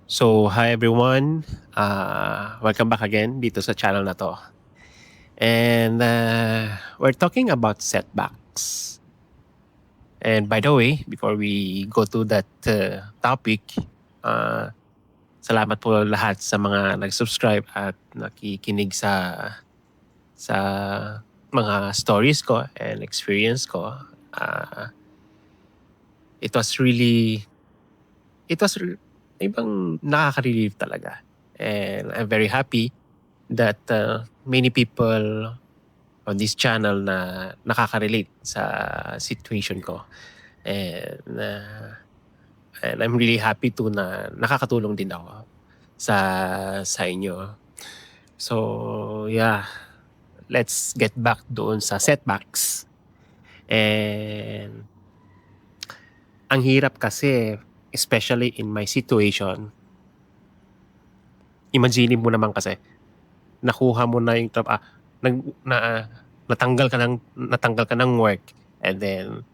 So, hi everyone. Welcome back again dito sa channel na to. And we're talking about setbacks. And by the way, before we go to that topic, uh, salamat po lahat sa mga nag-subscribe at nakikinig sa mga stories ko and experience ko. It was really, ibang nakaka-relieve talaga. And I'm very happy that many people on this channel na nakaka-relate sa situation ko. And I'm really happy to na nakakatulong din ako sa inyo. So, yeah. Let's get back doon sa setbacks. And ang hirap kasi, especially in my situation, imagine mo naman kasi, nakuha mo na yung natanggal ka ng work, and then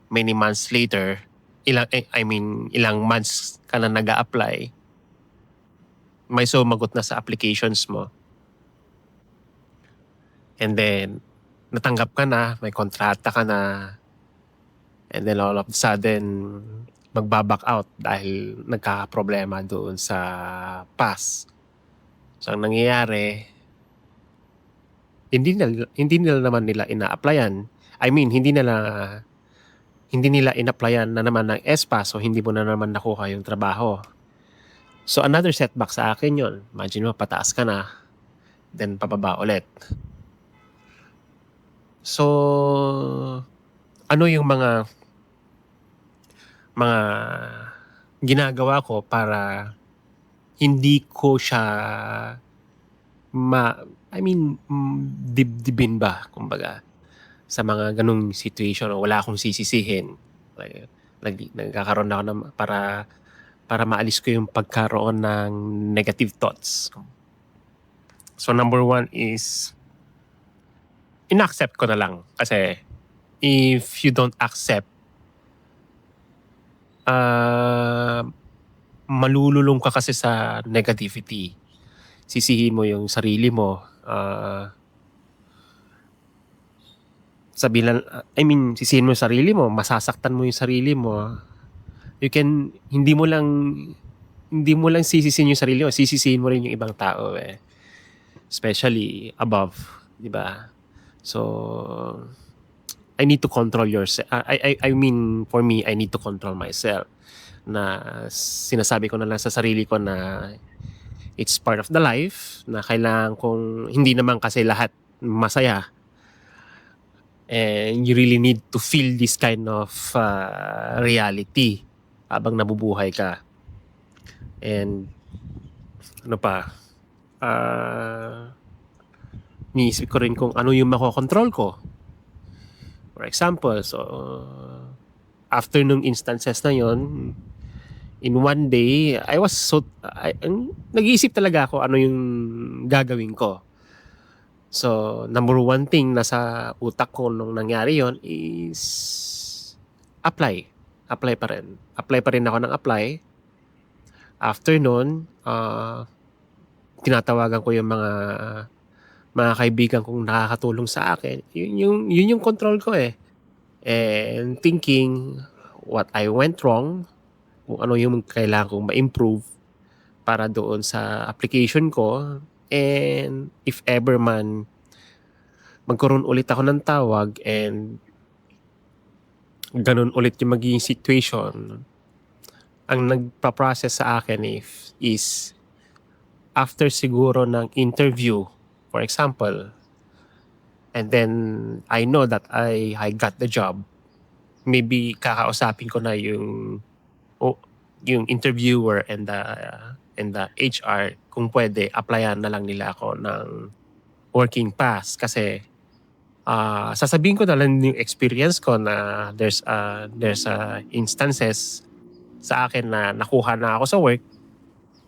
many months later, ilang months ka na nag-a-apply, may sumagot na sa applications mo. And then, natanggap ka na, may kontrata ka na, and then all of a sudden, magbaback out dahil nagkakaproblema doon sa pass. So, ang nangyayari, hindi nila naman nila ina-applyan. I mean, hindi nila in-applyan na naman ng ESPA, so hindi mo na naman nakuha yung trabaho. So, another setback sa akin yun. Imagine mo, pataas ka na, then pababa ulit. So, ano yung mga ginagawa ko para hindi ko siya dibdibin ba, kumbaga, sa mga ganung situation, o wala akong sisisihin. Nagkakaroon ako ng para maalis ko yung pagkaroon ng negative thoughts. So, number one is, in-accept ko na lang. Kasi, if you don't accept, malululong ka kasi sa negativity. Sisihin mo yung sarili mo. Sisihin mo yung sarili mo, masasaktan mo yung sarili mo. Hindi mo lang sisisihin yung sarili mo, sisisihin mo rin yung ibang tao eh. Especially above, di ba? So, I need to control yourself. For me, I need to control myself. Na sinasabi ko na lang sa sarili ko na it's part of the life, na kailangan kong, hindi naman kasi lahat masaya. And you really need to feel this kind of reality habang nabubuhay ka. And ano pa, niisip ko rin kung ano yung makokontrol ko. For example, so after nung instances na yon, in one day, nag-iisip talaga ako ano yung gagawin ko. So, number one thing nasa utak ko nung nangyari yon is apply. Apply pa rin. Apply pa rin ako ng apply. After nun, tinatawagan ko yung mga kaibigan kong nakakatulong sa akin. Yun yung control ko eh. And thinking what I went wrong, kung ano yung kailangan kong ma-improve para doon sa application ko. And if ever man magkaroon ulit ako ng tawag and ganun ulit yung magiging situation, ang nagpa-process sa akin is after siguro ng interview, for example, and then I know that I got the job, maybe kakausapin ko na yung interviewer and the HR kung pwede applyan na lang nila ako ng working pass, kasi sasabihin ko na lang yung experience ko na there's instances sa akin na nakuha na ako sa work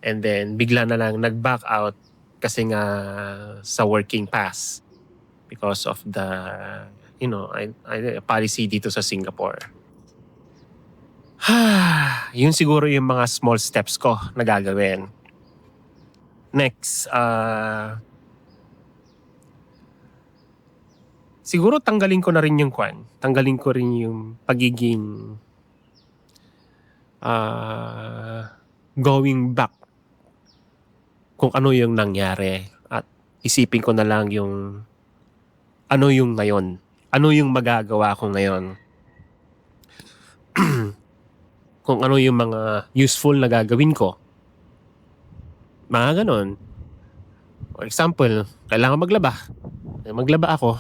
and then bigla na lang nag-back out kasi nga sa working pass because of the policy dito sa Singapore. Yun siguro yung mga small steps ko na gagawin. Next, siguro tanggalin ko rin yung pagiging going back kung ano yung nangyari at isipin ko na lang yung ano yung ngayon. Ano yung magagawa ko ngayon. Kung ano yung mga useful na gagawin ko. Mga ganon. For example, kailangan maglaba. Maglaba ako.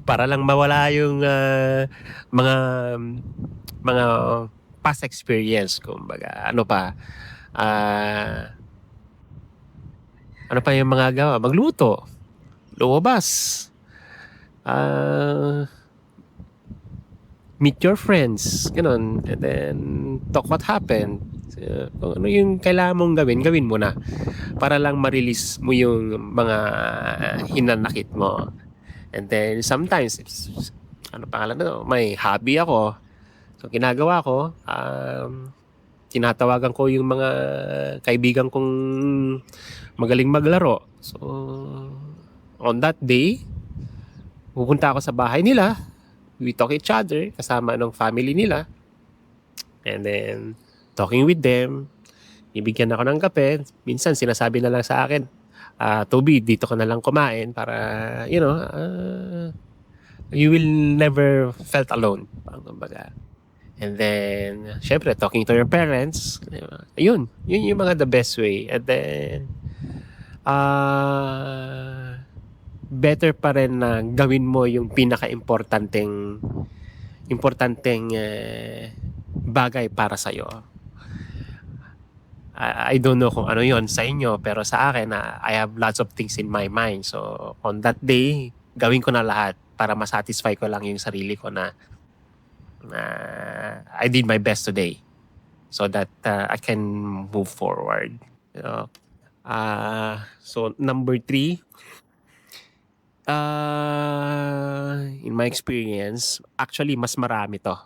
para lang mawala yung mga past experience, kumbaga. Ano pa yung mga gawa? Magluto. Lumabas. Meet your friends. Ganon. And then, talk what happened. So, kung ano yung kailangan mong gawin mo na. Para lang ma-release mo yung mga hinanakit mo. And then, sometimes, may hobby ako. So, ginagawa ko, tinatawagan ko yung mga kaibigan kong magaling maglaro. So, on that day, pupunta ako sa bahay nila. We talk each other, kasama ng family nila. And then, talking with them. Ibigyan ako ng kape. Minsan, sinasabi na lang sa akin, Toby, dito ka na lang kumain para, you will never felt alone. Kumbaga. And then, syempre, talking to your parents. Yun yung mga the best way. And then, better pa rin na gawin mo yung pinaka-importanteng bagay para sa'yo. I don't know kung ano yon sa inyo, pero sa akin, I have lots of things in my mind. So, on that day, gawin ko na lahat para masatisfy ko lang yung sarili ko na I did my best today so that I can move forward. So, number 3, in my experience, actually mas marami to.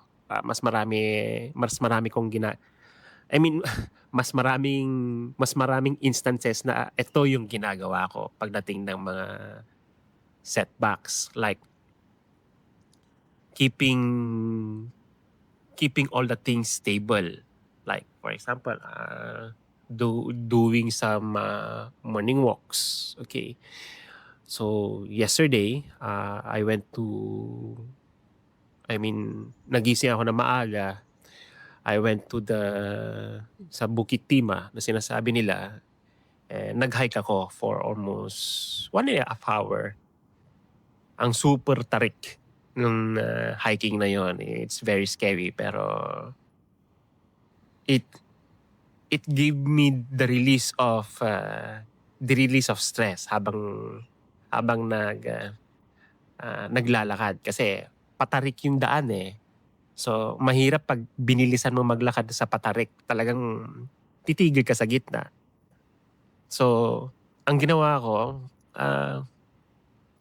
Mas marami kong mas maraming instances na ito yung ginagawa ko pagdating ng mga setbacks, like keeping all the things stable. Like, for example, doing some morning walks. Okay. So, yesterday, nagising ako na maaga. I went to sa Bukit Timah na sinasabi nila. Nag-hike ako for almost 1.5 hour. Ang super tarik nung hiking na yon. It's very scary, pero it gave me the release of stress habang naglalakad, kasi patarik yung daan eh. So, mahirap pag binilisan mo maglakad sa patarik. Talagang titigil ka sa gitna. So, ang ginawa ko,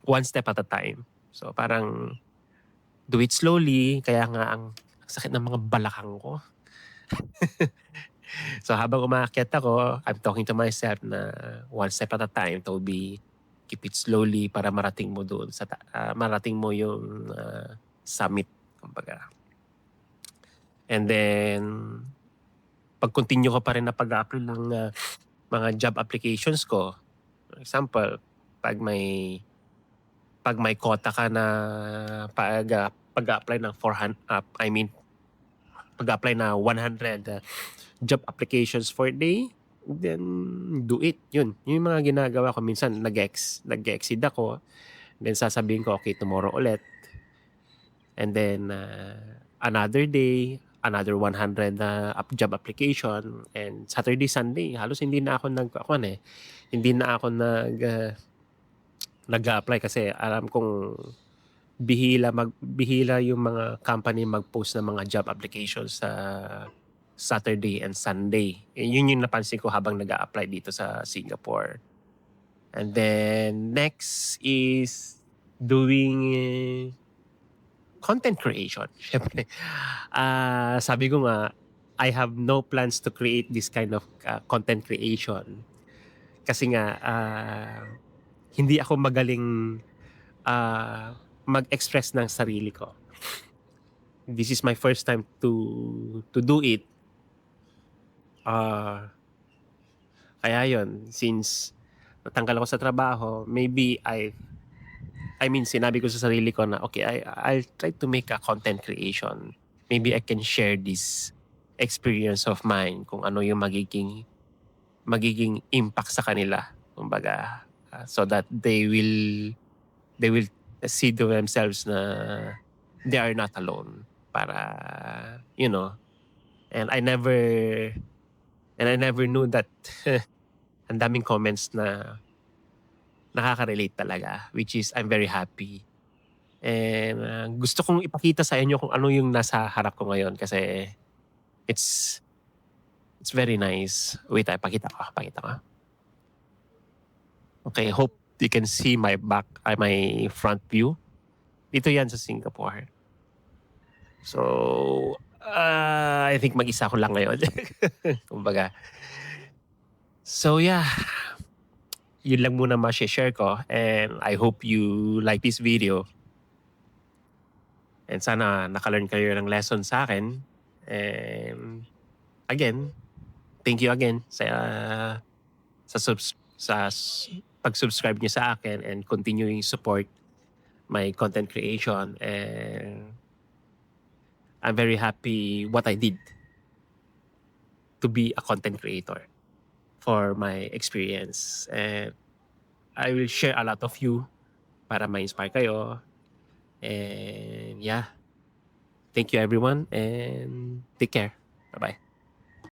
one step at a time. So, parang do it slowly. Kaya nga ang sakit ng mga balakang ko. So, habang umaakyat ako, I'm talking to myself na one step at a time, Toby. Keep it slowly para marating mo doon marating mo yung summit, kumbaga. And then, pag-continue ko pa rin na pag-apply ng mga job applications ko. For example, pag may quota ka na pag-apply ng 400, pag-apply na 100 job applications for a day, then do it. Yun yung mga ginagawa ko. Minsan nag-exceed ako. Then sasabihin ko, okay, tomorrow ulit. And then another day, another 100 job application. And Saturday, Sunday, halos hindi na ako nag-apply kasi alam kong bihila yung mga company mag-post ng mga job applications sa Saturday and Sunday. Yun yung napansin ko habang nag-a-apply dito sa Singapore. And then next is doing content creation. Siyempre, sabi ko nga, I have no plans to create this kind of content creation. Kasi nga, hindi ako magaling mag-express ng sarili ko. This is my first time to do it. Kaya yon, since natanggal ako sa trabaho, maybe sinabi ko sa sarili ko na, okay, I'll try to make a content creation. Maybe I can share this experience of mine kung ano yung magiging impact sa kanila. Kumbaga, so that they will see to themselves na they are not alone. Para, and I never knew that ang daming comments na nakaka-relate talaga, which is I'm very happy. And gusto kong ipakita sa inyo kung ano yung nasa harap ko ngayon kasi it's very nice. Wait, pakita ko. Okay, hope you can see my my front view. Dito yan sa Singapore. So, I think mag-isa ko lang ngayon. Kumbaga. So yeah, yun lang muna ma-share ko, and I hope you like this video. And sana naka-learn kayo ng lesson sa akin. And again, thank you again sa pag-subscribe niyo sa akin and continuing support my content creation. And I'm very happy what I did to be a content creator for my experience. And I will share a lot of you para ma-inspire kayo. And yeah, thank you everyone and take care. Bye-bye.